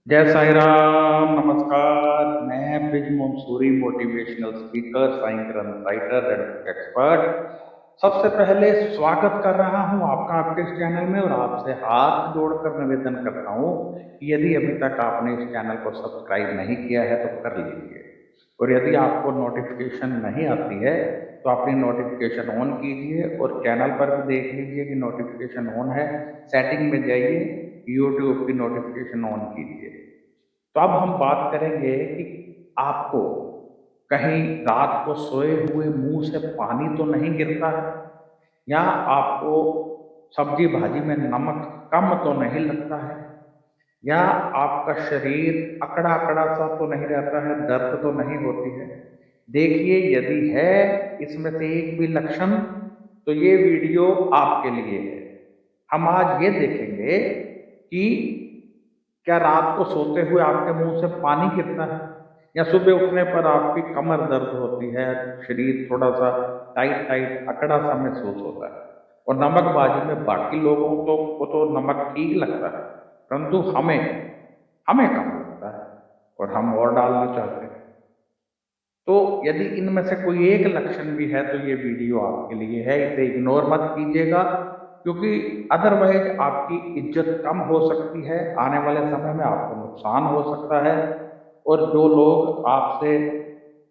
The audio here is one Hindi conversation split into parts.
जय साई राम, नमस्कार। मैं Brij Mansuri, motivational speaker, science writer and expert. सबसे पहले स्वागत कर रहा हूं आपका आपके इस चैनल में, और आपसे हाथ जोड़कर निवेदन करता हूं कि यदि अभी तक आपने इस चैनल को सब्सक्राइब नहीं किया है तो कर लीजिए। और यदि आपको नोटिफिकेशन नहीं आती है तो अपनी नोटिफिकेशन ऑन कीजिए, और चैनल पर भी देख लीजिए कि नोटिफिकेशन ऑन है। सेटिंग में जाइए, यूट्यूब की नोटिफिकेशन ऑन कीजिए। तो अब हम बात करेंगे कि आपको कहीं रात को सोए हुए मुंह से पानी तो नहीं गिरता है, या आपको सब्जी भाजी में नमक कम तो नहीं लगता है, या आपका शरीर अकड़ा अकड़ा सा तो नहीं रहता है, दर्द तो नहीं होती है। देखिए, यदि है इसमें से एक भी लक्षण तो ये वीडियो आपके लिए है। हम आज ये देखेंगे कि क्या रात को सोते हुए आपके मुंह से पानी गिरता है, या सुबह उठने पर आपकी कमर दर्द होती है, शरीर थोड़ा सा टाइट टाइट अकड़ा सा महसूस होता है। और नमकबाजी में बाकी लोगों को तो नमक ठीक लगता है, परंतु हमें हमें कम लगता है और हम और डालना चाहते हैं। तो यदि इनमें से कोई एक लक्षण भी है तो ये वीडियो आपके लिए है, इसे इग्नोर मत कीजिएगा, क्योंकि अदरवाइज आपकी इज्जत कम हो सकती है, आने वाले समय में आपको नुकसान हो सकता है। और जो लोग आपसे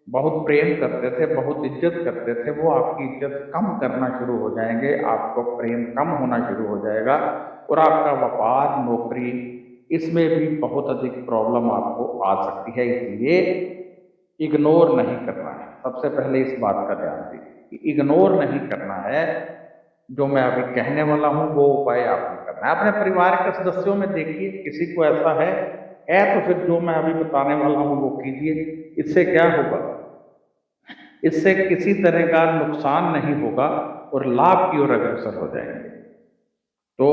बहुत प्रेम करते थे, बहुत इज्जत करते थे, वो आपकी इज्जत कम करना शुरू हो जाएंगे, आपको प्रेम कम होना शुरू हो जाएगा, और आपका व्यापार, नौकरी, इसमें भी बहुत अधिक प्रॉब्लम आपको आ सकती है। इसलिए इग्नोर नहीं करना है। सबसे पहले इस बात का ध्यान दीजिए कि इग्नोर नहीं करना है। जो मैं अभी कहने वाला हूं वो उपाय आपको करना है। अपने परिवार के सदस्यों में देखिए, किसी को ऐसा है तो फिर जो मैं अभी बताने वाला हूं वो कीजिए। इससे क्या होगा, इससे किसी तरह का नुकसान नहीं होगा और लाभ की ओर अग्रसर हो जाएंगे। तो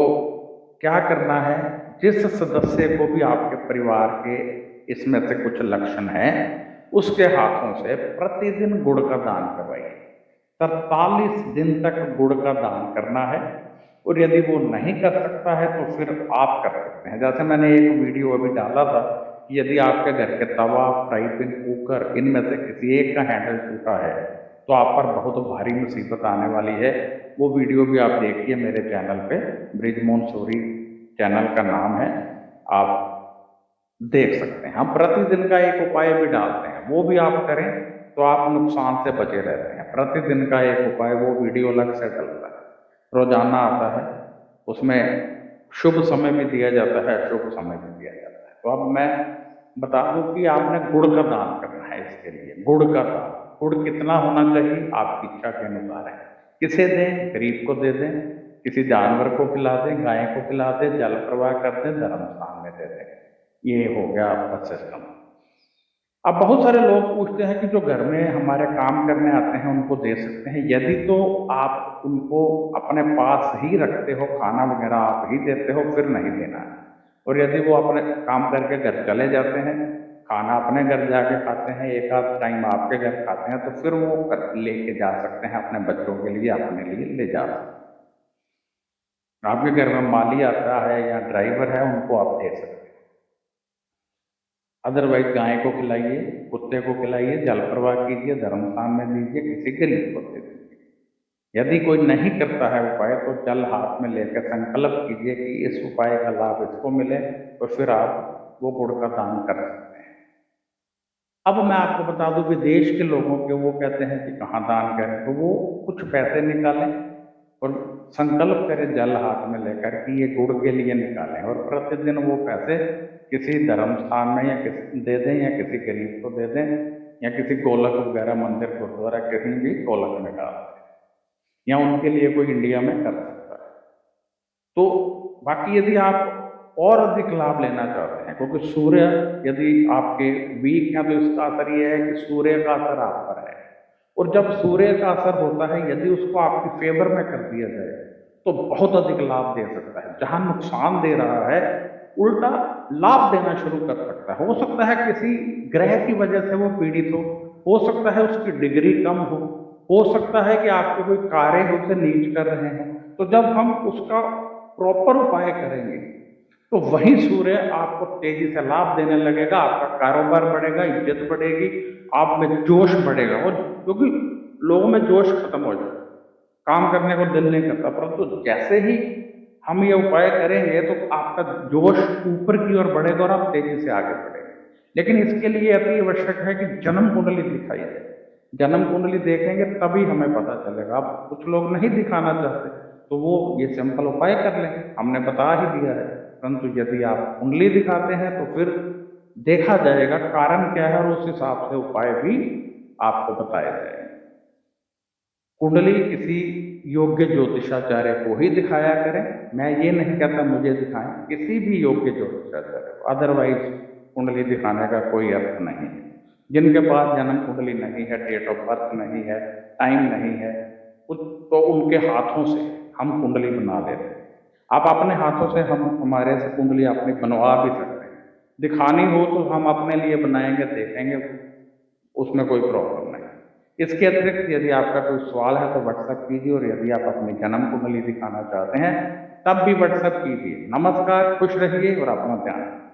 क्या करना है, जिस सदस्य को भी आपके परिवार के इसमें से कुछ लक्षण हैं, उसके हाथों से प्रतिदिन गुड़ का दान करवाइए। 43 दिन तक गुड़ का दान करना है। और यदि वो नहीं कर सकता है तो फिर आप कर सकते हैं। जैसे मैंने एक वीडियो अभी डाला था कि यदि आपके घर के तवा, फ्राई पैन, कुकर, इनमें से किसी एक का हैंडल टूटा है तो आप पर बहुत भारी मुसीबत आने वाली है। वो वीडियो भी आप देखिए मेरे चैनल पे, ब्रिज मंसूरी चैनल का नाम है, आप देख सकते हैं। हम प्रतिदिन का एक उपाय भी डालते हैं, वो भी आप करें तो आप नुकसान से बचे रहते हैं। प्रतिदिन का एक उपाय, वो वीडियो अलग से डलता है, रोजाना आता है, उसमें शुभ समय भी दिया जाता है, अशुभ समय भी दिया जाता है। तो अब मैं बता दूं कि आपने गुड़ का दान करना है। इसके लिए गुड़ का दान, गुड़ कितना होना चाहिए आपकी इच्छा के अनुसार है। किसे दें, गरीब को दे दें, किसी जानवर को खिला दें, गाय को खिला दें, जल प्रवाह कर दें, धर्म स्थान में दे दें। ये हो गया आपका सिस्टम। अब बहुत सारे लोग पूछते हैं कि जो घर में हमारे काम करने आते हैं उनको दे सकते हैं। यदि तो आप उनको अपने पास ही रखते हो, खाना वगैरह आप ही देते हो, फिर नहीं देना है। और यदि वो अपने काम करके घर चले जाते हैं, खाना अपने घर जाके खाते हैं, एक आध टाइम आपके घर खाते हैं, तो फिर वो लेके जा सकते हैं, अपने बच्चों के लिए, अपने लिए ले जा सकते हैं। आपके घर में माली आता है या ड्राइवर है, उनको आप दे सकते हैं। अदरवाइज गाय को खिलाइए, कुत्ते को खिलाइए, जल प्रवाह कीजिए, धर्मस्थान में दीजिए, किसी गरीब को दे दीजिए। यदि कोई नहीं करता है उपाय तो जल हाथ में लेकर संकल्प कीजिए कि इस उपाय का लाभ इसको मिले, तो फिर आप वो गुड़ का दान कर सकते हैं। अब मैं आपको बता दूं, विदेश के लोगों के वो कहते हैं कि कहाँ दान करें, तो वो कुछ पैसे निकालें और संकल्प करें जल हाथ में लेकर कि ये गुड़ के लिए निकालें, और प्रतिदिन वो पैसे किसी धर्म स्थान में या किसी दे दें, या किसी गरीब को दे दें, या किसी गोलक वगैरह, मंदिर, गुरुद्वारा, कहीं भी गोलक में डाल दें, या उनके लिए कोई इंडिया में कर सकता है। तो बाकी यदि आप और अधिक लाभ लेना चाहते हैं, क्योंकि सूर्य यदि आपके वीक हैं तो इसका असर ये है कि सूर्य का असर आप पर है। और जब सूर्य का असर होता है, यदि उसको आपकी फेवर में कर दिया जाए तो बहुत अधिक लाभ दे सकता है। जहां नुकसान दे रहा है, उल्टा लाभ देना शुरू कर सकता है। हो सकता है किसी ग्रह की वजह से वो पीड़ित हो सकता है उसकी डिग्री कम हो सकता है कि आपके कोई कार्य उसे नीच कर रहे हैं। तो जब हम उसका प्रॉपर उपाय करेंगे तो वही सूर्य आपको तेजी से लाभ देने लगेगा, आपका कारोबार बढ़ेगा, इज्जत बढ़ेगी, आप में जोश बढ़ेगा। और क्योंकि लोगों में जोश खत्म हो जाएगा, काम करने को दिल नहीं करता, परंतु जैसे ही हम ये उपाय करेंगे तो आपका जोश ऊपर की ओर बढ़ेगा और आप तेजी से आगे बढ़ेंगे। लेकिन इसके लिए अति आवश्यक है कि जन्म कुंडली दिखाई दे। जन्म कुंडली देखेंगे तभी हमें पता चलेगा। अब कुछ लोग नहीं दिखाना चाहते तो वो ये सिंपल उपाय कर लें, हमने बता ही दिया है। परंतु यदि आप कुंडली दिखाते हैं तो फिर देखा जाएगा कारण क्या है और उस हिसाब से उपाय भी आपको बताए जाएंगे। कुंडली किसी योग्य ज्योतिषाचार्य को ही दिखाया करें। मैं ये नहीं कहता मुझे दिखाएं, किसी भी योग्य ज्योतिषाचार्य को, अदरवाइज कुंडली दिखाने का कोई अर्थ नहीं है। जिनके पास जन्म कुंडली नहीं है, डेट ऑफ बर्थ नहीं है, टाइम नहीं है, तो उनके हाथों से हम कुंडली बना लेते हैं। आप अपने हाथों से हमारे से कुंडली अपनी बनवा भी सकते हैं। दिखानी हो तो हम अपने लिए बनाएंगे, देखेंगे, उसमें कोई प्रॉब्लम नहीं। इसके अतिरिक्त यदि आपका कोई सवाल है तो व्हाट्सएप कीजिए, और यदि आप अपनी जन्म कुंडली दिखाना चाहते हैं तब भी व्हाट्सएप कीजिए। नमस्कार, खुश रहिए और अपना ध्यान रखिए।